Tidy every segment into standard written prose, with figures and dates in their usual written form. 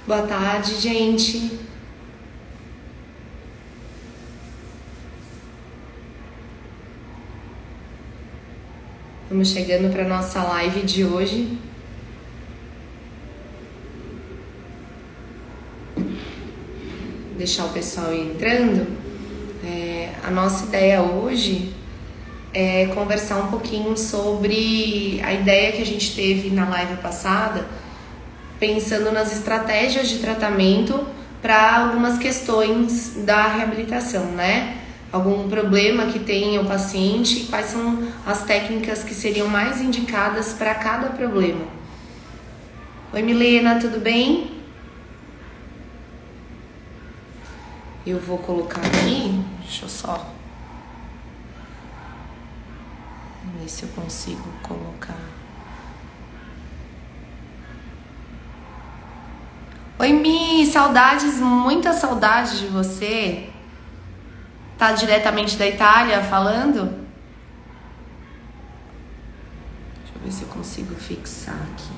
Boa tarde, gente. Estamos chegando para nossa live de hoje. Deixar o pessoal ir entrando. A nossa ideia hoje é conversar um pouquinho sobre a ideia que a gente teve na live passada, pensando nas estratégias de tratamento para algumas questões da reabilitação, né? Algum problema que tenha o paciente e quais são as técnicas que seriam mais indicadas para cada problema. Oi, Milena, tudo bem? Eu vou colocar aqui, deixa eu só ver se eu consigo colocar. Oi, Mi, saudades, muita saudade de você. Tá diretamente da Itália falando? Deixa eu ver se eu consigo fixar aqui.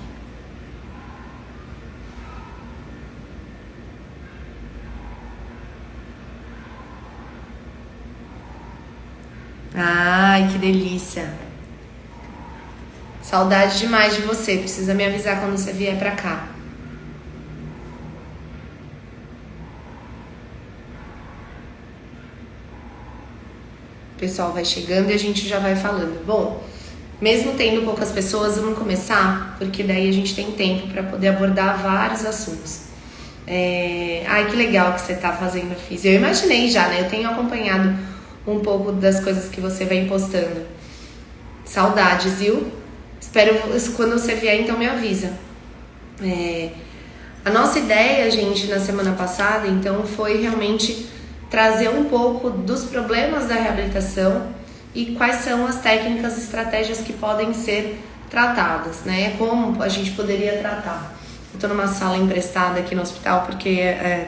Ai, que delícia. Saudade demais de você. Precisa me avisar quando você vier pra cá. O pessoal vai chegando e a gente já vai falando. Bom, mesmo tendo poucas pessoas, vamos começar, porque daí a gente tem tempo para poder abordar vários assuntos. Ai, que legal que você tá fazendo física. Eu imaginei já, né? Eu tenho acompanhado um pouco das coisas que você vem postando. Saudades, viu? Espero quando você vier, então me avisa. A nossa ideia, gente, na semana passada, então, foi realmente trazer um pouco dos problemas da reabilitação e quais são as técnicas e estratégias que podem ser tratadas, né? Como a gente poderia tratar. Eu tô numa sala emprestada aqui no hospital porque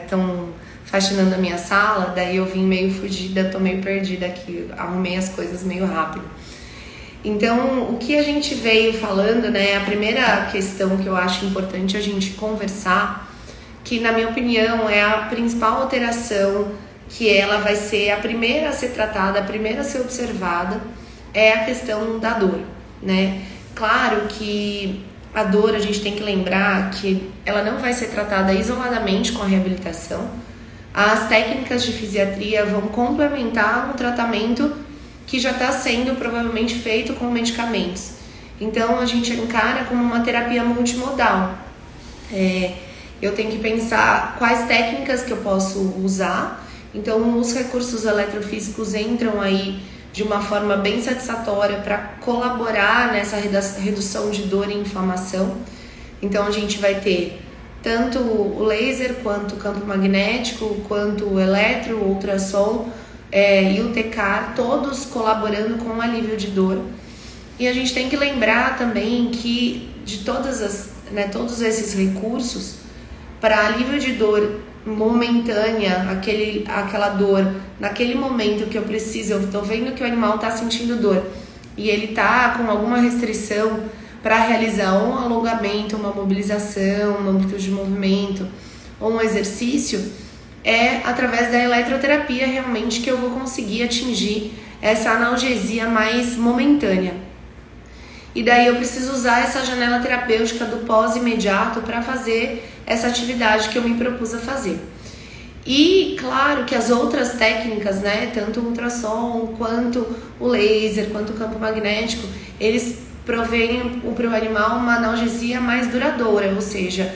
estão faxinando a minha sala, daí eu vim meio fugida, tô meio perdida aqui, arrumei as coisas meio rápido. Então, o que a gente veio falando, né? A primeira questão que eu acho importante a gente conversar, que na minha opinião é a principal alteração, que ela vai ser a primeira a ser tratada, a primeira a ser observada, é a questão da dor, né? Claro que a dor, a gente tem que lembrar que ela não vai ser tratada isoladamente com a reabilitação. As técnicas de fisiatria vão complementar um tratamento que já está sendo provavelmente feito com medicamentos. Então, a gente encara como uma terapia multimodal. Eu tenho que pensar quais técnicas que eu posso usar. Então, os recursos eletrofísicos entram aí de uma forma bem satisfatória para colaborar nessa redução de dor e inflamação. Então, a gente vai ter tanto o laser, quanto o campo magnético, quanto o eletro, o ultrassom e o TCAR, todos colaborando com o alívio de dor. E a gente tem que lembrar também que de todos esses recursos, para alívio de dor momentânea, aquela dor naquele momento que eu preciso, eu tô vendo que o animal tá sentindo dor e ele tá com alguma restrição para realizar um alongamento, uma mobilização, uma amplitude de movimento ou um exercício, é através da eletroterapia realmente que eu vou conseguir atingir essa analgesia mais momentânea. E daí eu preciso usar essa janela terapêutica do pós-imediato para fazer essa atividade que eu me propus a fazer. E claro que as outras técnicas, né, tanto o ultrassom, quanto o laser, quanto o campo magnético, eles provêm para o animal uma analgesia mais duradoura, ou seja,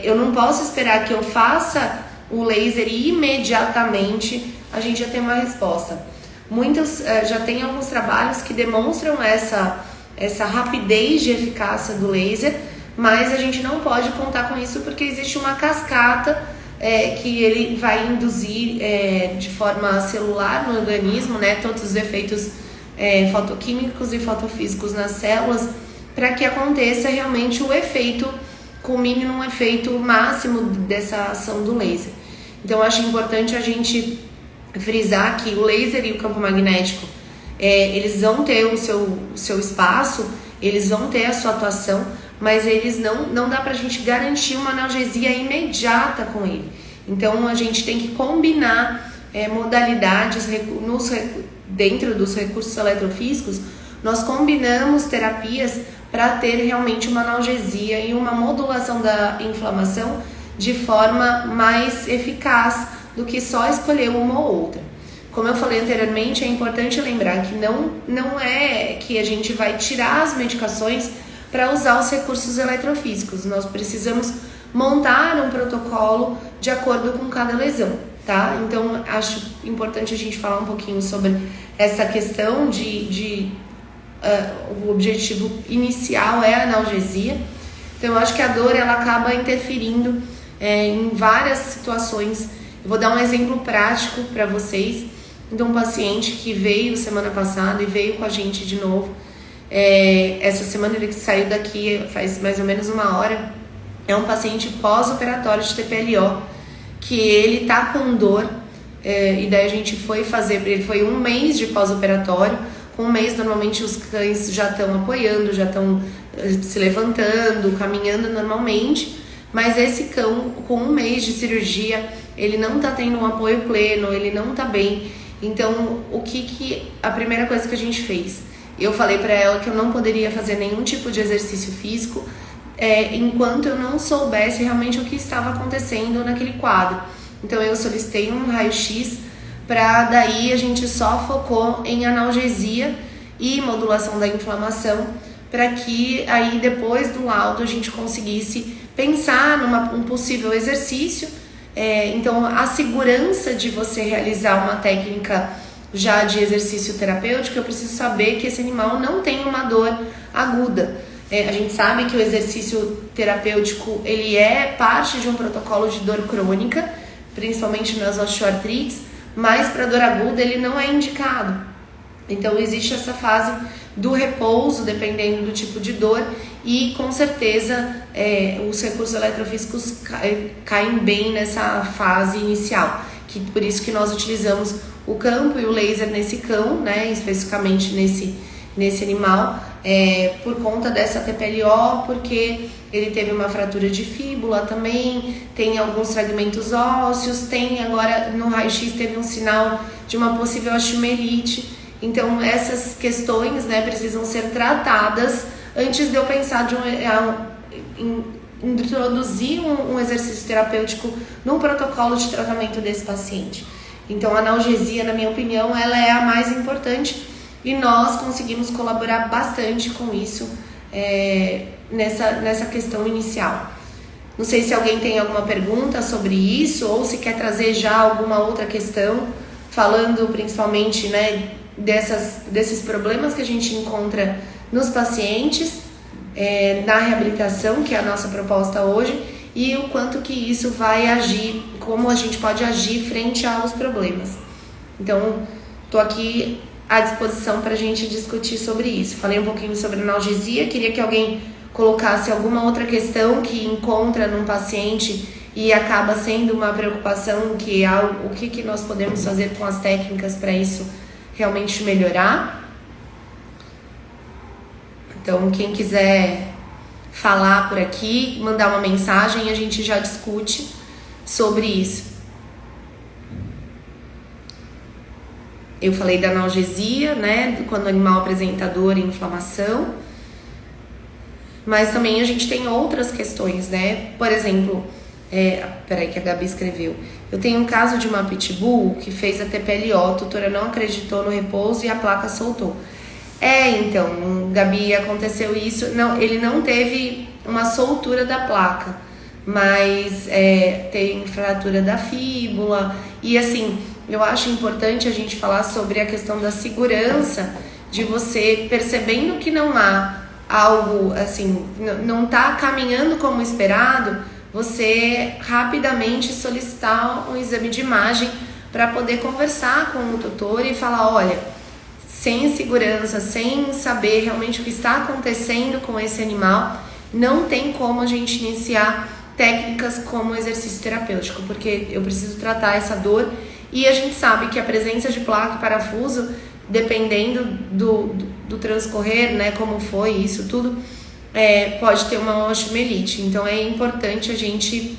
eu não posso esperar que eu faça o laser e imediatamente a gente já tem uma resposta. Muitos já tem alguns trabalhos que demonstram essa rapidez de eficácia do laser, mas a gente não pode contar com isso porque existe uma cascata que ele vai induzir de forma celular no organismo, né, todos os efeitos fotoquímicos e fotofísicos nas células, para que aconteça realmente o efeito, culmine num efeito máximo dessa ação do laser. Então eu acho importante a gente frisar que o laser e o campo magnético eles vão ter o seu espaço, eles vão ter a sua atuação, mas eles não dá pra gente garantir uma analgesia imediata com ele. Então a gente tem que combinar modalidades dentro dos recursos eletrofísicos. Nós combinamos terapias para ter realmente uma analgesia e uma modulação da inflamação de forma mais eficaz do que só escolher uma ou outra. Como eu falei anteriormente, é importante lembrar que não é que a gente vai tirar as medicações para usar os recursos eletrofísicos. Nós precisamos montar um protocolo de acordo com cada lesão, tá? Então, acho importante a gente falar um pouquinho sobre essa questão o objetivo inicial é a analgesia. Então, eu acho que a dor, ela acaba interferindo em várias situações. Eu vou dar um exemplo prático para vocês de um paciente que veio semana passada e veio com a gente de novo. Essa semana ele saiu daqui faz mais ou menos uma hora. É um paciente pós-operatório de TPLO, que ele tá com dor, e daí a gente foi fazer, ele foi 1 mês de pós-operatório. Com 1 mês, normalmente os cães já estão apoiando, já estão se levantando, caminhando normalmente, mas esse cão, com 1 mês de cirurgia, ele não tá tendo um apoio pleno, ele não tá bem. Então, a primeira coisa que a gente fez? Eu falei para ela que eu não poderia fazer nenhum tipo de exercício físico enquanto eu não soubesse realmente o que estava acontecendo naquele quadro. Então, eu solicitei um raio-x, para daí a gente só focou em analgesia e modulação da inflamação, para que aí depois do laudo a gente conseguisse pensar num possível exercício. Então, a segurança de você realizar uma técnica já de exercício terapêutico, eu preciso saber que esse animal não tem uma dor aguda. A gente sabe que o exercício terapêutico, ele é parte de um protocolo de dor crônica, principalmente nas osteoartrites, mas para dor aguda ele não é indicado. Então, existe essa fase do repouso, dependendo do tipo de dor, e com certeza os recursos eletrofísicos caem bem nessa fase inicial, por isso que nós utilizamos o campo e o laser nesse cão, né, especificamente nesse animal, por conta dessa TPLO, porque ele teve uma fratura de fíbula também, tem alguns fragmentos ósseos, tem agora no raio-x teve um sinal de uma possível osteomielite. Então, essas questões, né, precisam ser tratadas antes de eu pensar em introduzir um exercício terapêutico num protocolo de tratamento desse paciente. Então, a analgesia, na minha opinião, ela é a mais importante e nós conseguimos colaborar bastante com isso nessa questão inicial. Não sei se alguém tem alguma pergunta sobre isso ou se quer trazer já alguma outra questão, falando principalmente, né, desses problemas que a gente encontra nos pacientes, na reabilitação, que é a nossa proposta hoje, e o quanto que isso vai agir, como a gente pode agir frente aos problemas. Então, estou aqui à disposição para a gente discutir sobre isso. Falei um pouquinho sobre analgesia, queria que alguém colocasse alguma outra questão que encontra num paciente e acaba sendo uma preocupação, que é o que nós podemos fazer com as técnicas para isso realmente melhorar. Então, quem quiser falar por aqui, mandar uma mensagem, a gente já discute sobre isso. Eu falei da analgesia, né, quando o animal apresenta dor e inflamação, mas também a gente tem outras questões, né? Por exemplo, peraí que a Gabi escreveu. Eu tenho um caso de uma pitbull que fez a TPLO, a tutora não acreditou no repouso e a placa soltou. Então, Gabi, aconteceu isso. Não, ele não teve uma soltura da placa, mas tem fratura da fíbula. E assim, eu acho importante a gente falar sobre a questão da segurança, de você percebendo que não há algo, assim, não está caminhando como esperado, você rapidamente solicitar um exame de imagem para poder conversar com o tutor e falar, olha, sem segurança, sem saber realmente o que está acontecendo com esse animal, não tem como a gente iniciar técnicas como exercício terapêutico, porque eu preciso tratar essa dor e a gente sabe que a presença de placa e parafuso, dependendo do transcorrer, né, como foi isso tudo, pode ter uma osteomielite. Então é importante a gente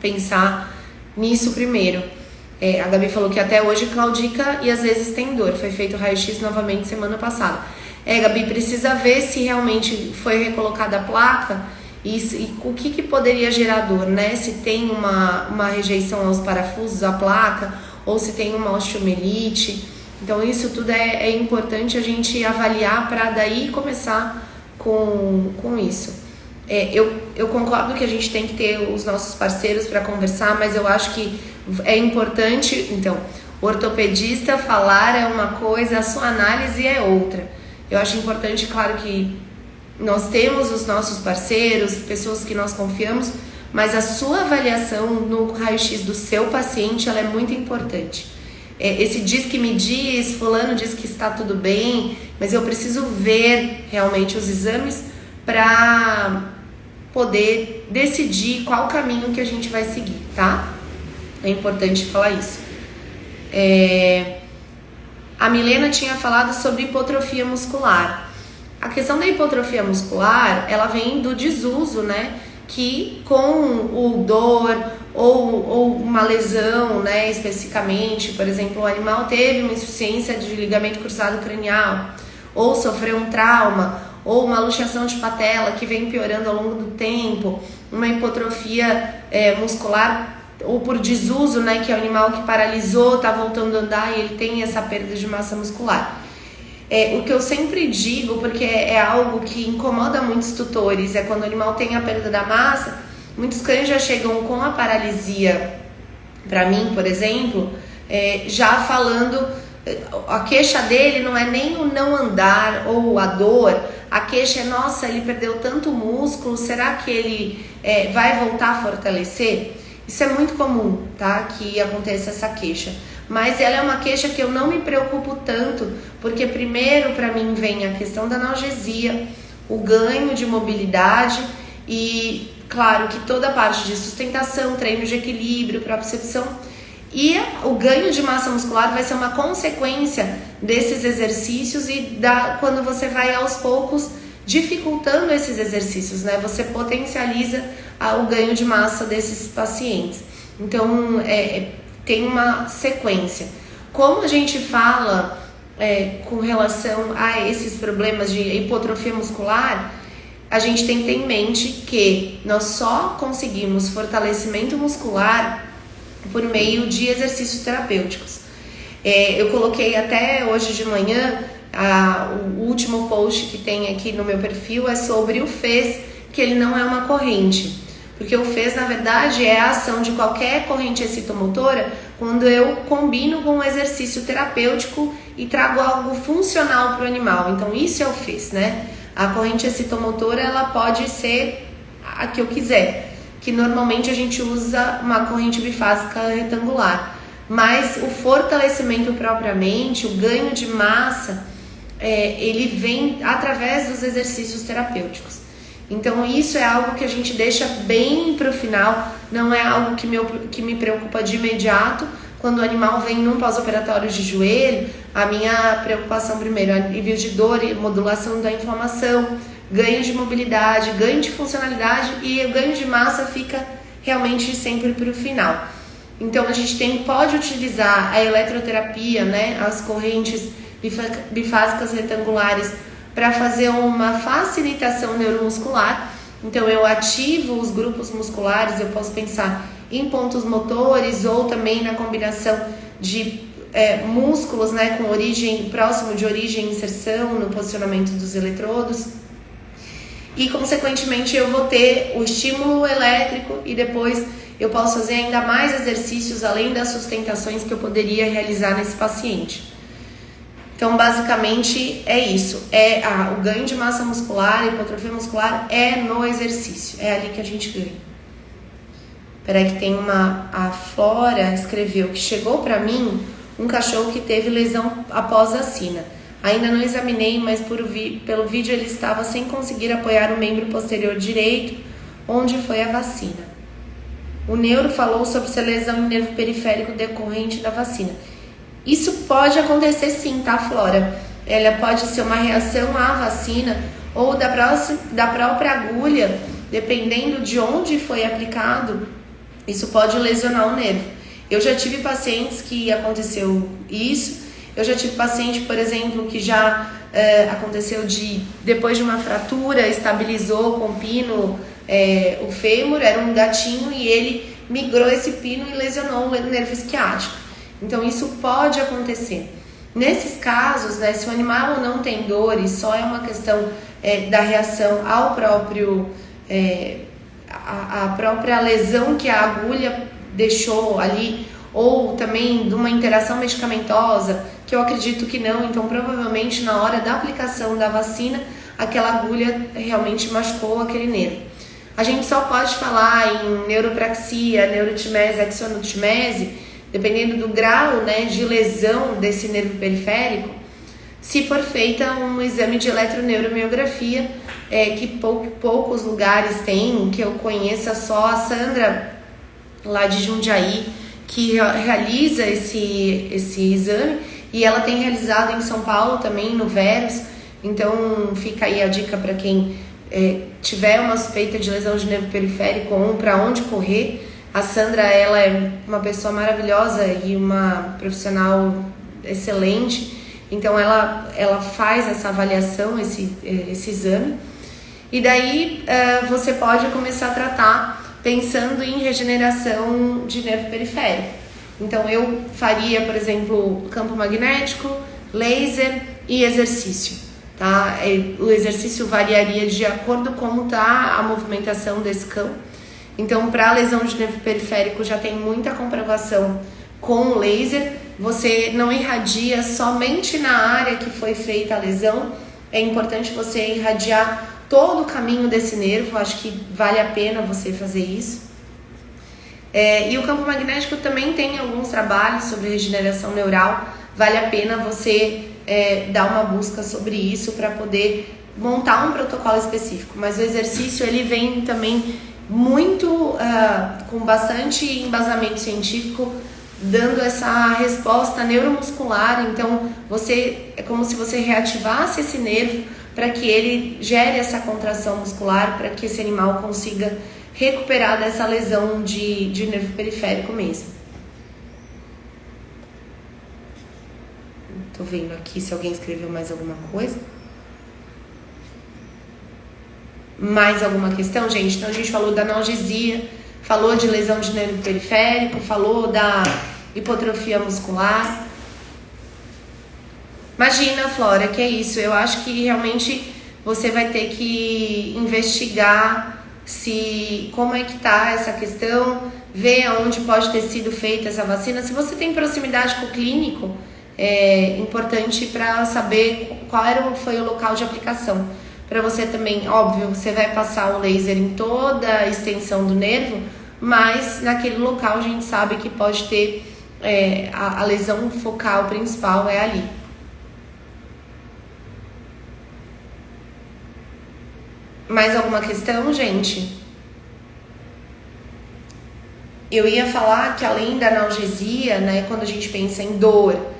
pensar nisso primeiro. A Gabi falou que até hoje claudica e às vezes tem dor. Foi feito o raio-x novamente semana passada. Gabi, precisa ver se realmente foi recolocada a placa e o que poderia gerar dor, né? Se tem uma rejeição aos parafusos da placa ou se tem uma osteomielite. Então isso tudo é importante a gente avaliar para daí começar com isso. Eu concordo que a gente tem que ter os nossos parceiros para conversar, mas eu acho que é importante, então, o ortopedista falar é uma coisa, a sua análise é outra. Eu acho importante, claro que nós temos os nossos parceiros, pessoas que nós confiamos, mas a sua avaliação no raio-x do seu paciente, ela é muito importante. Esse diz que me diz, fulano diz que está tudo bem, mas eu preciso ver realmente os exames para poder decidir qual caminho que a gente vai seguir, tá? É importante falar isso. A Milena tinha falado sobre hipotrofia muscular. A questão da hipotrofia muscular, ela vem do desuso, né? Que com o dor ou uma lesão, né, especificamente, por exemplo, o animal teve uma insuficiência de ligamento cruzado cranial, ou sofreu um trauma, ou uma luxação de patela que vem piorando ao longo do tempo, uma hipotrofia muscular, ou por desuso, né, que é o animal que paralisou, tá voltando a andar e ele tem essa perda de massa muscular. O que eu sempre digo, porque é algo que incomoda muitos tutores, é quando o animal tem a perda da massa, muitos cães já chegam com a paralisia, para mim, por exemplo, já falando, a queixa dele não é nem o não andar ou a dor, a queixa é, nossa, ele perdeu tanto músculo, será que ele vai voltar a fortalecer? Isso é muito comum, tá? Que aconteça essa queixa. Mas ela é uma queixa que eu não me preocupo tanto, porque primeiro para mim vem a questão da analgesia, o ganho de mobilidade e, claro, que toda a parte de sustentação, treino de equilíbrio, propriocepção e o ganho de massa muscular vai ser uma consequência desses exercícios e quando você vai aos poucos dificultando esses exercícios, né? Você potencializa o ganho de massa desses pacientes. Então, tem uma sequência. Como a gente fala com relação a esses problemas de hipotrofia muscular, a gente tem que ter em mente que nós só conseguimos fortalecimento muscular por meio de exercícios terapêuticos. Eu coloquei até hoje de manhã, o último post que tem aqui no meu perfil é sobre o FES, que ele não é uma corrente. Porque o FES, na verdade, é a ação de qualquer corrente excitomotora quando eu combino com um exercício terapêutico e trago algo funcional para o animal. Então, isso é o FES, né? A corrente excitomotora, ela pode ser a que eu quiser, que normalmente a gente usa uma corrente bifásica retangular. Mas o fortalecimento propriamente, o ganho de massa, ele vem através dos exercícios terapêuticos. Então isso é algo que a gente deixa bem para o final, não é algo que me preocupa de imediato. Quando o animal vem num pós-operatório de joelho, a minha preocupação primeiro é alívio de dor e modulação da inflamação, ganho de mobilidade, ganho de funcionalidade e o ganho de massa fica realmente sempre para o final. Então a gente pode utilizar a eletroterapia, né, as correntes bifásicas retangulares para fazer uma facilitação neuromuscular. Então eu ativo os grupos musculares, eu posso pensar em pontos motores ou também na combinação de músculos, né, com origem próximo de origem e inserção no posicionamento dos eletrodos. E consequentemente eu vou ter o estímulo elétrico e depois eu posso fazer ainda mais exercícios além das sustentações que eu poderia realizar nesse paciente. Então, basicamente, é isso. O ganho de massa muscular, a hipotrofia muscular é no exercício. É ali que a gente ganha. Peraí que tem a Flora escreveu que chegou pra mim um cachorro que teve lesão após vacina. Ainda não examinei, mas pelo vídeo ele estava sem conseguir apoiar o membro posterior direito, onde foi a vacina. O neuro falou sobre ser lesão em nervo periférico decorrente da vacina. Isso pode acontecer sim, tá, Flora? Ela pode ser uma reação à vacina ou da própria agulha, dependendo de onde foi aplicado, isso pode lesionar o nervo. Eu já tive pacientes que aconteceu isso, eu já tive paciente, por exemplo, que já aconteceu depois de uma fratura, estabilizou com pino o fêmur, era um gatinho e ele migrou esse pino e lesionou o nervo isquiático. Então isso pode acontecer. Nesses casos, né, se o animal não tem dor e só é uma questão da reação ao próprio, a própria lesão que a agulha deixou ali, ou também de uma interação medicamentosa, que eu acredito que não, então provavelmente na hora da aplicação da vacina, aquela agulha realmente machucou aquele nervo. A gente só pode falar em neuropraxia, neurotimese, axonotimese, dependendo do grau, né, de lesão desse nervo periférico, se for feita um exame de eletroneuromiografia, que poucos lugares têm, que eu conheça só a Sandra, lá de Jundiaí, que realiza esse exame, e ela tem realizado em São Paulo também, no Verus. Então fica aí a dica para quem tiver uma suspeita de lesão de nervo periférico ou para onde correr. A Sandra, ela é uma pessoa maravilhosa e uma profissional excelente, então ela faz essa avaliação, esse exame, e daí você pode começar a tratar pensando em regeneração de nervo periférico. Então eu faria, por exemplo, campo magnético, laser e exercício, tá? O exercício variaria de acordo com como está a movimentação desse campo. Então, para a lesão de nervo periférico já tem muita comprovação com o laser. Você não irradia somente na área que foi feita a lesão. É importante você irradiar todo o caminho desse nervo. Acho que vale a pena você fazer isso. E o campo magnético também tem alguns trabalhos sobre regeneração neural. Vale a pena você dar uma busca sobre isso para poder montar um protocolo específico. Mas o exercício ele vem também muito com bastante embasamento científico, dando essa resposta neuromuscular. Então é como se você reativasse esse nervo para que ele gere essa contração muscular, para que esse animal consiga recuperar dessa lesão de nervo periférico mesmo. Tô vendo aqui se alguém escreveu mais alguma coisa. Mais alguma questão, gente? Então a gente falou da analgesia, falou de lesão de nervo periférico, falou da hipotrofia muscular. Imagina, Flora, que é isso. Eu acho que realmente você vai ter que investigar como é que tá essa questão, ver aonde pode ter sido feita essa vacina. Se você tem proximidade com o clínico, é importante para saber qual foi o local de aplicação. Para você também, óbvio, você vai passar o laser em toda a extensão do nervo, mas naquele local a gente sabe que pode ter a lesão focal principal é ali. Mais alguma questão, gente? Eu ia falar que além da analgesia, né, quando a gente pensa em dor,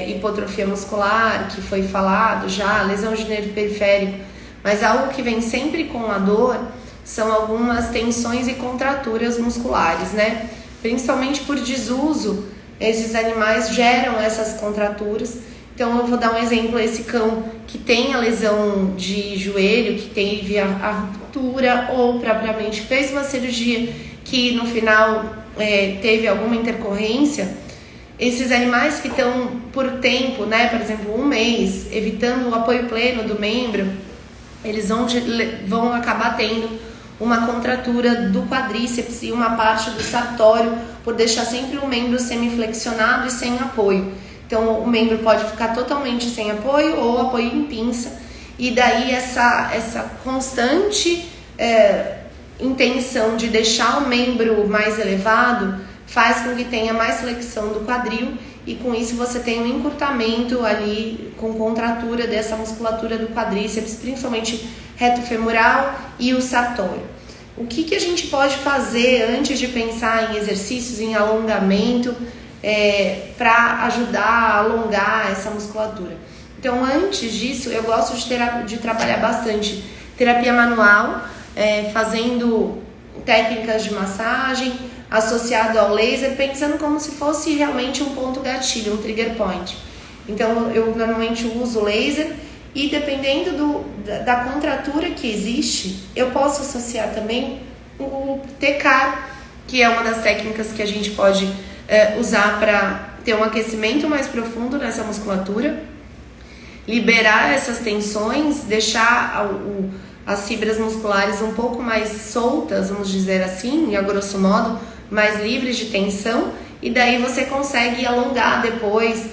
hipotrofia muscular, que foi falado já, lesão de nervo periférico, mas algo que vem sempre com a dor são algumas tensões e contraturas musculares, né? Principalmente por desuso, esses animais geram essas contraturas. Então eu vou dar um exemplo, esse cão que tem a lesão de joelho, que teve a ruptura ou propriamente fez uma cirurgia que no final teve alguma intercorrência. Esses animais que estão por tempo, né, por exemplo, 1 mês, evitando o apoio pleno do membro, eles vão acabar tendo uma contratura do quadríceps e uma parte do sartório, por deixar sempre o membro semiflexionado e sem apoio. Então o membro pode ficar totalmente sem apoio ou apoio em pinça, e daí essa constante intenção de deixar o membro mais elevado faz com que tenha mais flexão do quadril, e com isso você tem um encurtamento ali com contratura dessa musculatura do quadríceps, principalmente reto femoral e o sartório. O que a gente pode fazer antes de pensar em exercícios, em alongamento, para ajudar a alongar essa musculatura? Então, antes disso, eu gosto de trabalhar bastante terapia manual, fazendo técnicas de massagem, associado ao laser, pensando como se fosse realmente um ponto gatilho, um trigger point. Então, eu normalmente uso laser e dependendo da contratura que existe, eu posso associar também o TECAR, que é uma das técnicas que a gente pode usar para ter um aquecimento mais profundo nessa musculatura, liberar essas tensões, deixar as fibras musculares um pouco mais soltas, vamos dizer assim, a grosso modo, mais livres de tensão, e daí você consegue alongar depois,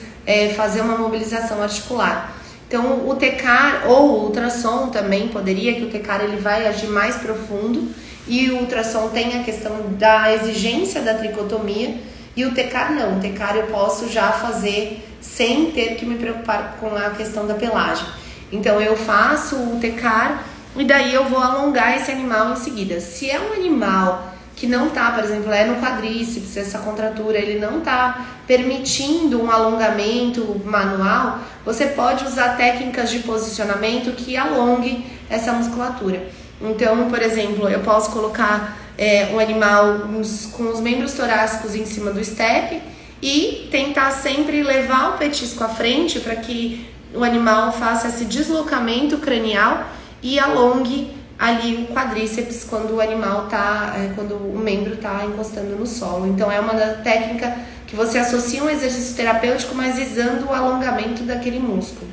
fazer uma mobilização articular. Então o TECAR ou o ultrassom também poderia, que o TECAR ele vai agir mais profundo e o ultrassom tem a questão da exigência da tricotomia e o TECAR não. O TECAR eu posso já fazer sem ter que me preocupar com a questão da pelagem. Então eu faço o TECAR e daí eu vou alongar esse animal em seguida. Se é um animal que não está, por exemplo, no quadríceps, essa contratura, ele não está permitindo um alongamento manual, você pode usar técnicas de posicionamento que alongue essa musculatura. Então, por exemplo, eu posso colocar um animal com os membros torácicos em cima do step e tentar sempre levar o petisco à frente para que o animal faça esse deslocamento cranial e alongue ali o quadríceps quando o animal quando o membro está encostando no solo. Então é uma técnica que você associa um exercício terapêutico, mas visando o alongamento daquele músculo.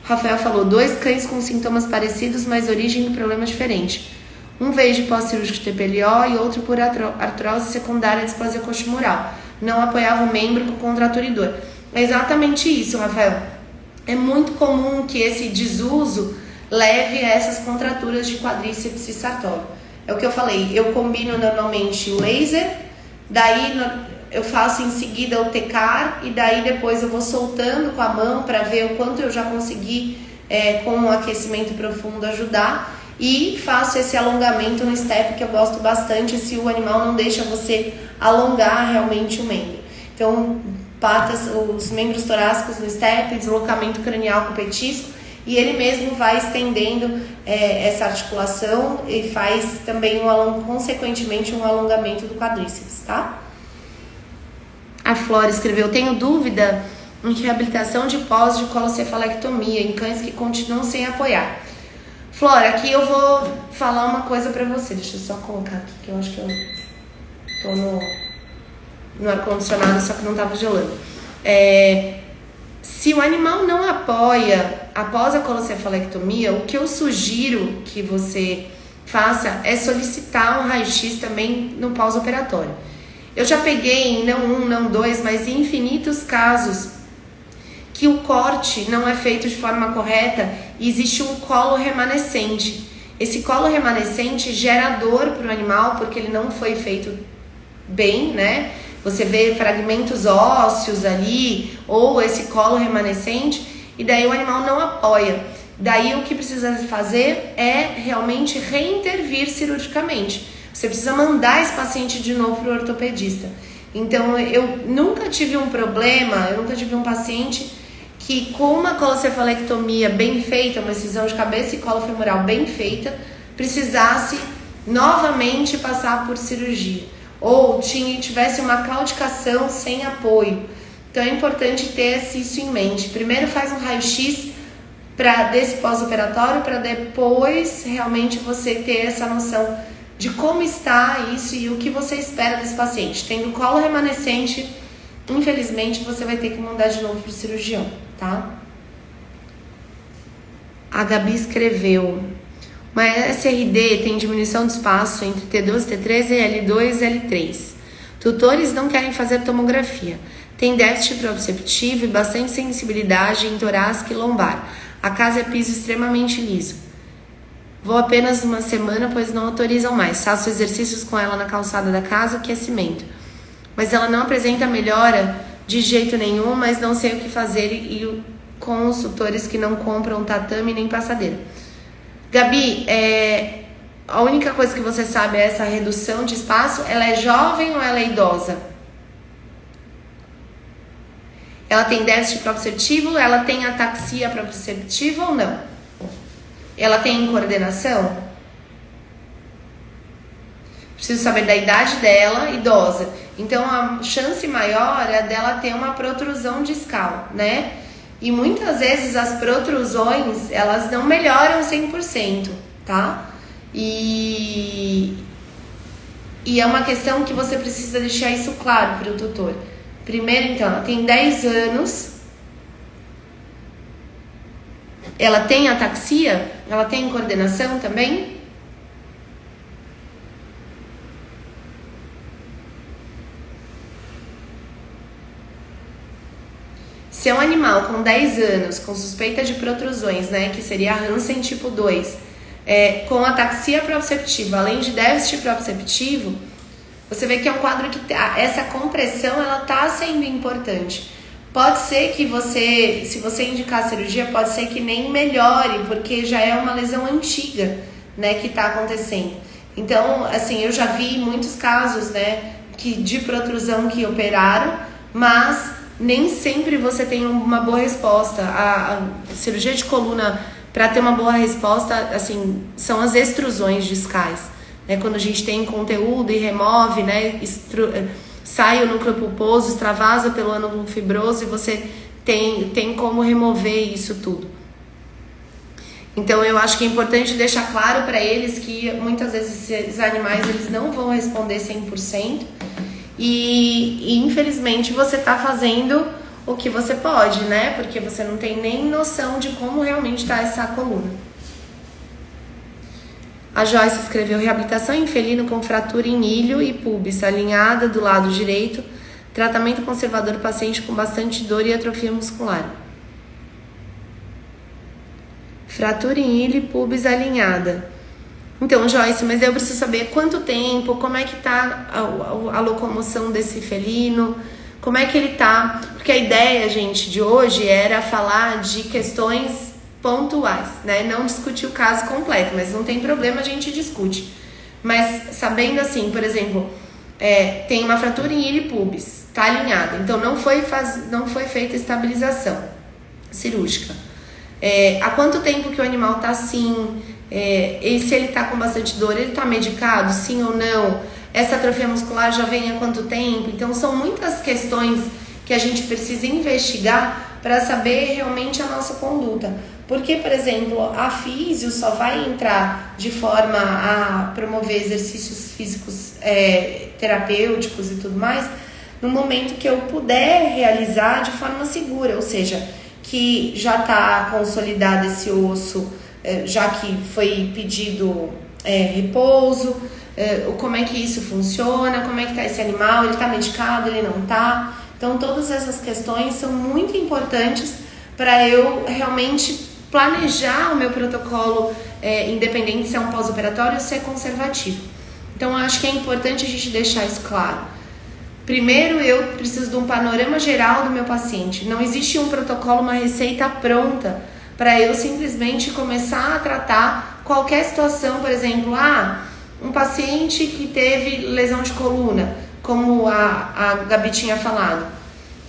Rafael falou, 2 cães com sintomas parecidos, mas origem de problema diferente. Um veio de pós-cirúrgico de TPLO e outro por artrose secundária de displasia coxomural. Não apoiava o membro com contratura e dor. É exatamente isso, Rafael. É muito comum que esse desuso leve a essas contraturas de quadríceps e sartório. É o que eu falei, eu combino normalmente o laser, daí eu faço em seguida o TECAR e daí depois eu vou soltando com a mão para ver o quanto eu já consegui com o aquecimento profundo ajudar e faço esse alongamento no step que eu gosto bastante se o animal não deixa você alongar realmente o membro. Então, patas, os membros torácicos no step, deslocamento cranial com o petisco, e ele mesmo vai estendendo essa articulação e faz também consequentemente um alongamento do quadríceps, tá? A Flora escreveu, tenho dúvida em reabilitação de pós de colocefalectomia em cães que continuam sem apoiar. Flora, aqui eu vou falar uma coisa pra você, deixa eu só colocar aqui, que eu acho que eu tô no ar-condicionado, só que não tava gelando. Se o animal não apoia após a colocefalectomia, o que eu sugiro que você faça é solicitar um raio-x também no pós-operatório. Eu já peguei, não um, não dois, mas infinitos casos que o corte não é feito de forma correta e existe um colo remanescente. Esse colo remanescente gera dor para o animal porque ele não foi feito bem, né? Você vê fragmentos ósseos ali, ou esse colo remanescente, e daí o animal não apoia. Daí o que precisa fazer é realmente reintervir cirurgicamente. Você precisa mandar esse paciente de novo para o ortopedista. Então eu nunca tive um problema, eu nunca tive um paciente que com uma colocefalectomia bem feita, uma excisão de cabeça e colo femoral bem feita, precisasse novamente passar por cirurgia. Ou tivesse uma claudicação sem apoio. Então é importante ter isso em mente. Primeiro faz um raio-x desse pós-operatório para depois realmente você ter essa noção de como está isso e o que você espera desse paciente. Tendo colo remanescente, infelizmente você vai ter que mandar de novo para o cirurgião, tá? A Gabi escreveu, uma SRD tem diminuição de espaço entre T12, T13, L2 e L3. Tutores não querem fazer tomografia. Tem déficit proprioceptivo e bastante sensibilidade em torácica e lombar. A casa é piso extremamente liso. Vou apenas uma semana, pois não autorizam mais. Faço exercícios com ela na calçada da casa, aquecimento. Mas ela não apresenta melhora de jeito nenhum, mas não sei o que fazer e com os tutores que não compram tatame nem passadeira. Gabi, a única coisa que você sabe é essa redução de espaço. Ela é jovem ou ela é idosa? Ela tem déficit proprioceptivo? Ela tem ataxia proprioceptiva ou não? Ela tem coordenação? Preciso saber da idade dela, idosa. Então, a chance maior é dela ter uma protrusão discal, né? E muitas vezes as protrusões, elas não melhoram 100%, tá? E é uma questão que você precisa deixar isso claro para o tutor. Primeiro, então, ela tem 10 anos. Ela tem ataxia? Ela tem coordenação também? Se é um animal com 10 anos, com suspeita de protrusões, né, que seria a Hansen tipo 2, com ataxia proprioceptiva, além de déficit proprioceptivo, você vê que é um quadro que essa compressão, ela tá sendo importante. Pode ser que você, se você indicar a cirurgia, pode ser que nem melhore, porque já é uma lesão antiga, né, que tá acontecendo. Então, assim, eu já vi muitos casos, né, de protrusão que operaram, mas nem sempre você tem uma boa resposta. A cirurgia de coluna, para ter uma boa resposta, assim, são as extrusões discais, né? Quando a gente tem conteúdo e remove, né? Sai o núcleo pulposo, extravasa pelo ângulo fibroso e você tem como remover isso tudo. Então eu acho que é importante deixar claro para eles que muitas vezes esses animais eles não vão responder 100%. E infelizmente você está fazendo o que você pode, né? Porque você não tem nem noção de como realmente está essa coluna. A Joyce escreveu: reabilitação em felino com fratura em ilho e pubis, alinhada do lado direito, tratamento conservador paciente com bastante dor e atrofia muscular. Fratura em ilho e pubis alinhada. Então, Joyce, mas eu preciso saber quanto tempo, como é que tá a locomoção desse felino, como é que ele tá. Porque a ideia, gente, de hoje era falar de questões pontuais, né? Não discutir o caso completo, mas não tem problema, a gente discute. Mas sabendo assim, por exemplo, tem uma fratura em ilho e pubis, tá alinhado, então não foi feita estabilização cirúrgica. Há quanto tempo que o animal tá assim? E se ele tá com bastante dor, ele tá medicado, sim ou não? Essa atrofia muscular já vem há quanto tempo? Então são muitas questões que a gente precisa investigar para saber realmente a nossa conduta. Porque, por exemplo, a físio só vai entrar de forma a promover exercícios físicos terapêuticos e tudo mais no momento que eu puder realizar de forma segura, ou seja, que já está consolidado esse osso, já que foi pedido repouso, como é que isso funciona, como é que está esse animal, ele está medicado, ele não está. Então todas essas questões são muito importantes para eu realmente planejar o meu protocolo, independente se é um pós-operatório ou se é conservativo. Então acho que é importante a gente deixar isso claro. Primeiro, eu preciso de um panorama geral do meu paciente. Não existe um protocolo, uma receita pronta para eu simplesmente começar a tratar qualquer situação. Por exemplo, um paciente que teve lesão de coluna, como a Gabi tinha falado.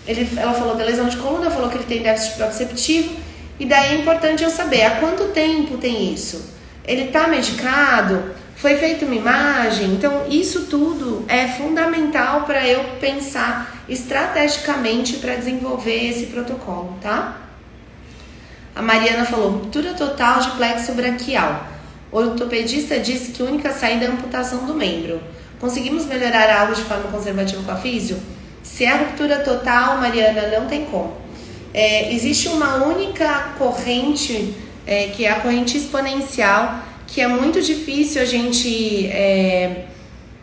Ela falou da lesão de coluna, falou que ele tem déficit proprioceptivo, e daí é importante eu saber há quanto tempo tem isso. Ele está medicado? Foi feita uma imagem? Então, isso tudo é fundamental para eu pensar estrategicamente para desenvolver esse protocolo, tá? A Mariana falou: ruptura total de plexo braquial. O ortopedista disse que a única saída é a amputação do membro. Conseguimos melhorar algo de forma conservativa com a físio? Se é a ruptura total, Mariana, não tem como. Existe uma única corrente, que é a corrente exponencial, que é muito difícil a gente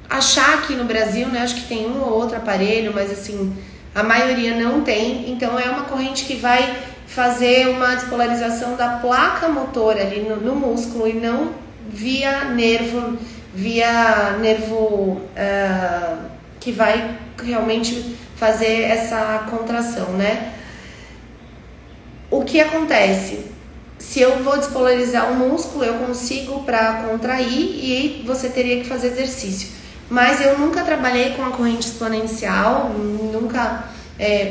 achar aqui no Brasil, né? Acho que tem um ou outro aparelho, mas assim, a maioria não tem. Então é uma corrente que vai fazer uma despolarização da placa motora ali no músculo e não via nervo que vai realmente fazer essa contração, né? O que acontece? Se eu vou despolarizar o músculo, eu consigo para contrair e você teria que fazer exercício. Mas eu nunca trabalhei com a corrente exponencial, nunca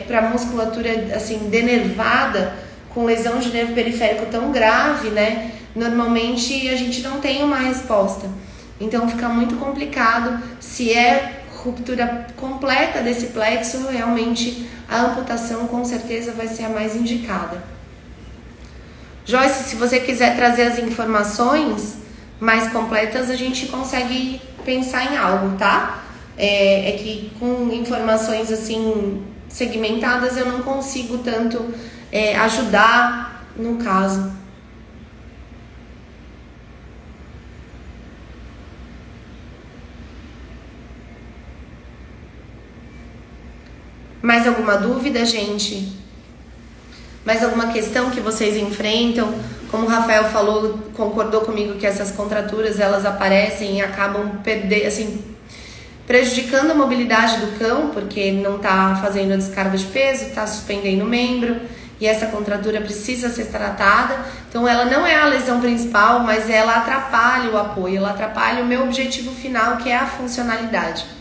para musculatura assim denervada, com lesão de nervo periférico tão grave, né? Normalmente a gente não tem uma resposta. Então fica muito complicado. Se é ruptura completa desse plexo, realmente a amputação com certeza vai ser a mais indicada. Joyce, se você quiser trazer as informações mais completas, a gente consegue pensar em algo, tá? É que com informações assim segmentadas eu não consigo tanto ajudar no caso. Mais alguma dúvida, gente? Mais alguma questão que vocês enfrentam? Como o Rafael falou, concordou comigo que essas contraturas elas aparecem e acabam prejudicando a mobilidade do cão, porque não está fazendo a descarga de peso, está suspendendo o membro, e essa contratura precisa ser tratada. Então ela não é a lesão principal, mas ela atrapalha o apoio, ela atrapalha o meu objetivo final, que é a funcionalidade.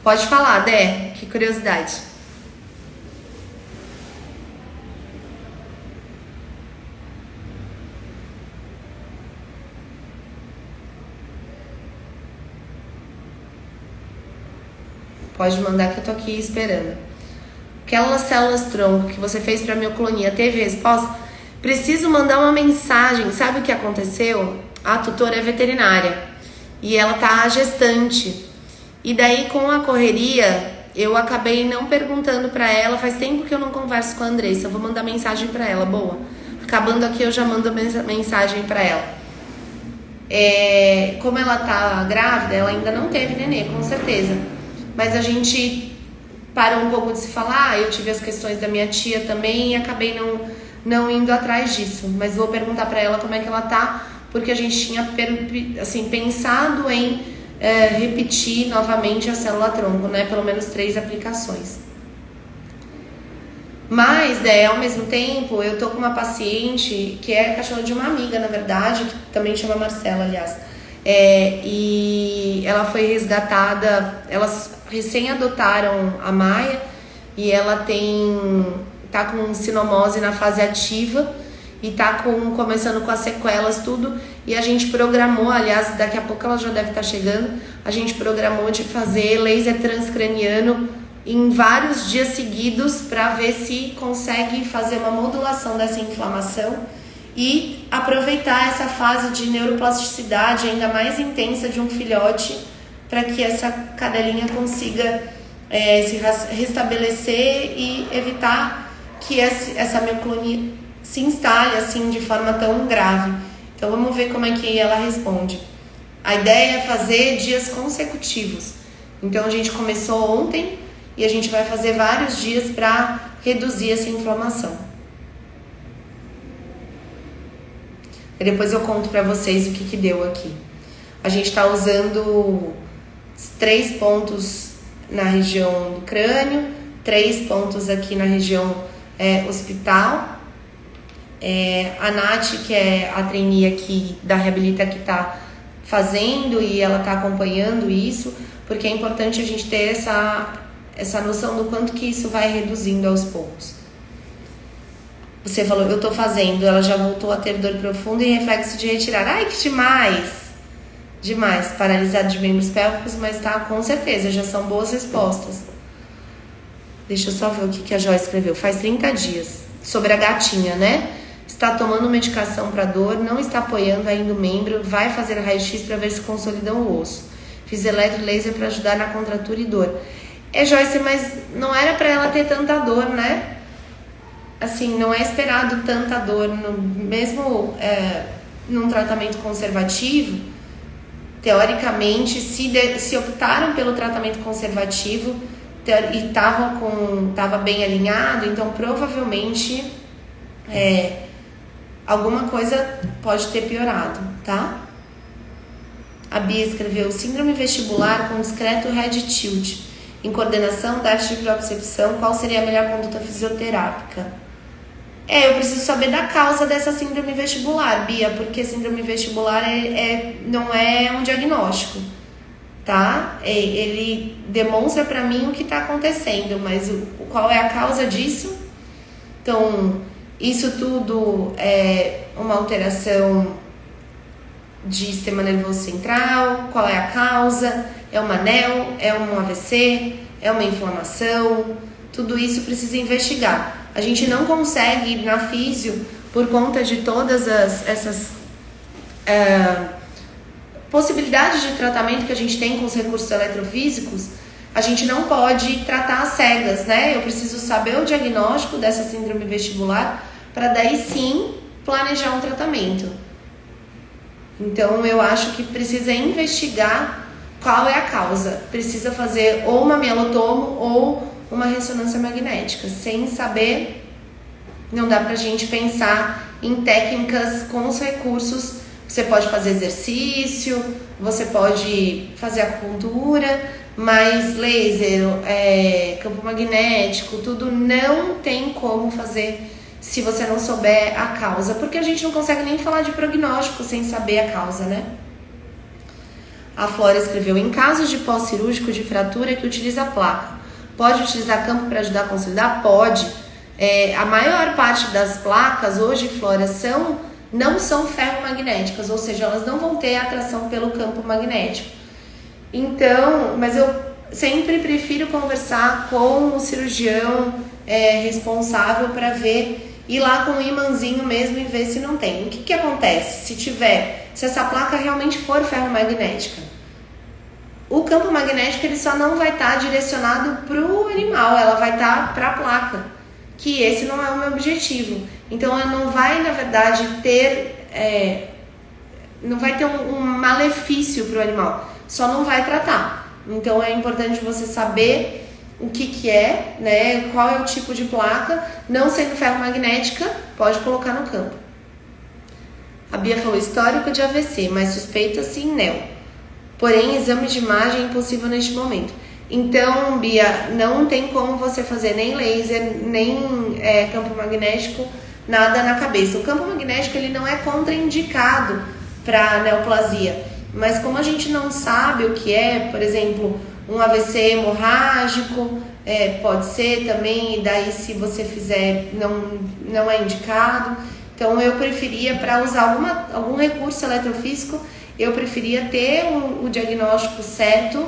Pode falar, Dé, que curiosidade. Pode mandar que eu tô aqui esperando. Aquelas células tronco que você fez para mioclonia, teve resposta? Preciso mandar uma mensagem. Sabe o que aconteceu? A tutora é veterinária e ela tá gestante. E daí, com a correria, eu acabei não perguntando pra ela. Faz tempo que eu não converso com a Andressa. Eu vou mandar mensagem pra ela. Boa. Acabando aqui, eu já mando mensagem pra ela. Como ela tá grávida, ela ainda não teve nenê, com certeza. Mas a gente parou um pouco de se falar. Eu tive as questões da minha tia também e acabei não indo atrás disso. Mas vou perguntar pra ela como é que ela tá, porque a gente tinha assim, pensado em repetir novamente a célula-tronco, né? Pelo menos 3 aplicações. Mas, ao mesmo tempo, eu tô com uma paciente que é cachorra de uma amiga, na verdade, que também chama Marcela, aliás. E ela foi resgatada, elas recém adotaram a Maia e ela tá com sinomose na fase ativa e tá começando com as sequelas, tudo. E a gente programou, aliás, daqui a pouco ela já deve estar chegando, a gente programou de fazer laser transcraniano em vários dias seguidos para ver se consegue fazer uma modulação dessa inflamação e aproveitar essa fase de neuroplasticidade ainda mais intensa de um filhote para que essa cadelinha consiga se restabelecer e evitar que essa mioclonia se instale assim de forma tão grave. Então vamos ver como é que ela responde. A ideia é fazer dias consecutivos. Então a gente começou ontem e a gente vai fazer vários dias para reduzir essa inflamação. E depois eu conto para vocês o que deu aqui. A gente está usando 3 pontos na região do crânio, 3 pontos aqui na região hospital. A Nath, que é a trainee aqui da Reabilita, que está fazendo e ela está acompanhando isso, porque é importante a gente ter essa noção do quanto que isso vai reduzindo aos poucos. Você falou, eu tô fazendo, ela já voltou a ter dor profunda e reflexo de retirar. Ai, que demais! Demais, paralisado de membros pélvicos, mas tá, com certeza, já são boas respostas. Deixa eu só ver o que a Joyce escreveu. Faz 30 dias, sobre a gatinha, né? Está tomando medicação para dor, não está apoiando ainda o membro, vai fazer raio-x para ver se consolidam o osso. Fiz eletro e laser para ajudar na contratura e dor. Joyce, mas não era para ela ter tanta dor, né? Assim, não é esperado tanta dor, mesmo num tratamento conservativo. Teoricamente, se optaram pelo tratamento conservativo e estava bem alinhado, então provavelmente alguma coisa pode ter piorado, tá? A Bia escreveu: síndrome vestibular com discreto head tilt, em coordenação, déficit de propriocepção, qual seria a melhor conduta fisioterápica? Eu preciso saber da causa dessa síndrome vestibular, Bia, porque síndrome vestibular não é um diagnóstico, tá? Ele demonstra pra mim o que tá acontecendo, mas qual é a causa disso? Então, isso tudo é uma alteração de sistema nervoso central. Qual é a causa? É uma anel? É um AVC? É uma inflamação? Tudo isso precisa investigar. A gente não consegue ir na físio por conta de todas essas possibilidades de tratamento que a gente tem com os recursos eletrofísicos. A gente não pode tratar às cegas, né? Eu preciso saber o diagnóstico dessa síndrome vestibular para daí sim planejar um tratamento. Então eu acho que precisa investigar qual é a causa. Precisa fazer ou uma mielotomo ou uma ressonância magnética. Sem saber, não dá pra gente pensar em técnicas com os recursos. Você pode fazer exercício, você pode fazer acupuntura, mas laser, campo magnético, tudo não tem como fazer se você não souber a causa, porque a gente não consegue nem falar de prognóstico sem saber a causa, né? A Flora escreveu: em casos de pós-cirúrgico de fratura que utiliza placa, pode utilizar campo para ajudar a consolidar? Pode. A maior parte das placas hoje, Flora, não são ferromagnéticas, ou seja, elas não vão ter atração pelo campo magnético. Então, mas eu sempre prefiro conversar com o cirurgião responsável para ir lá com o imãzinho mesmo e ver se não tem. O que acontece? Se essa placa realmente for ferromagnética, o campo magnético ele só não vai estar direcionado para o animal, ela vai estar para a placa, que esse não é o meu objetivo. Então ela não vai, na verdade, não vai ter um malefício para o animal, só não vai tratar. Então é importante você saber o que é, né? Qual é o tipo de placa. Não sendo ferromagnética, pode colocar no campo. A Bia falou: histórico de AVC, mas suspeita-se em NEL. Porém, exame de imagem é impossível neste momento. Então, Bia, não tem como você fazer nem laser, nem campo magnético, nada na cabeça. O campo magnético ele não é contraindicado para neoplasia. Mas como a gente não sabe o que é, por exemplo, um AVC hemorrágico, pode ser também, e daí se você fizer não é indicado. Então eu preferia, para usar algum recurso eletrofísico, eu preferia ter o diagnóstico certo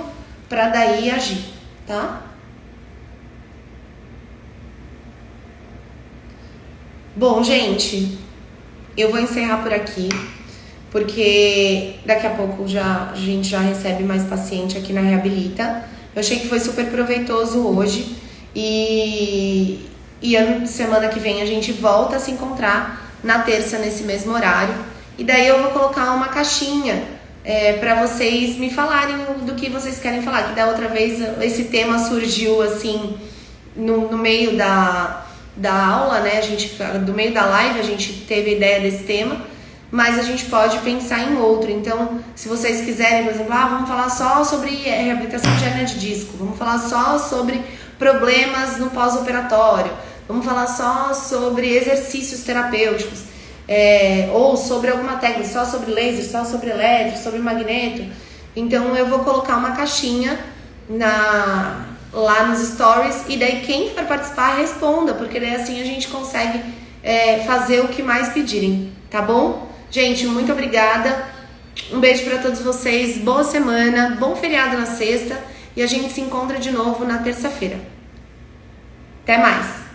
para daí agir, tá? Bom, gente, eu vou encerrar por aqui, porque daqui a pouco a gente já recebe mais paciente aqui na Reabilita. Eu achei que foi super proveitoso hoje e semana que vem a gente volta a se encontrar na terça nesse mesmo horário. E daí eu vou colocar uma caixinha para vocês me falarem do que vocês querem falar. Que da outra vez esse tema surgiu assim no meio da aula, né? Do meio da live a gente teve a ideia desse tema, mas a gente pode pensar em outro. Então, se vocês quiserem, por exemplo, vamos falar só sobre reabilitação de hernia de disco, vamos falar só sobre problemas no pós-operatório, vamos falar só sobre exercícios terapêuticos, ou sobre alguma técnica, só sobre laser, só sobre elétrico, sobre magneto. Então, eu vou colocar uma caixinha lá nos stories, e daí quem for participar responda, porque daí assim a gente consegue fazer o que mais pedirem, tá bom? Gente, muito obrigada, um beijo para todos vocês, boa semana, bom feriado na sexta, e a gente se encontra de novo na terça-feira. Até mais!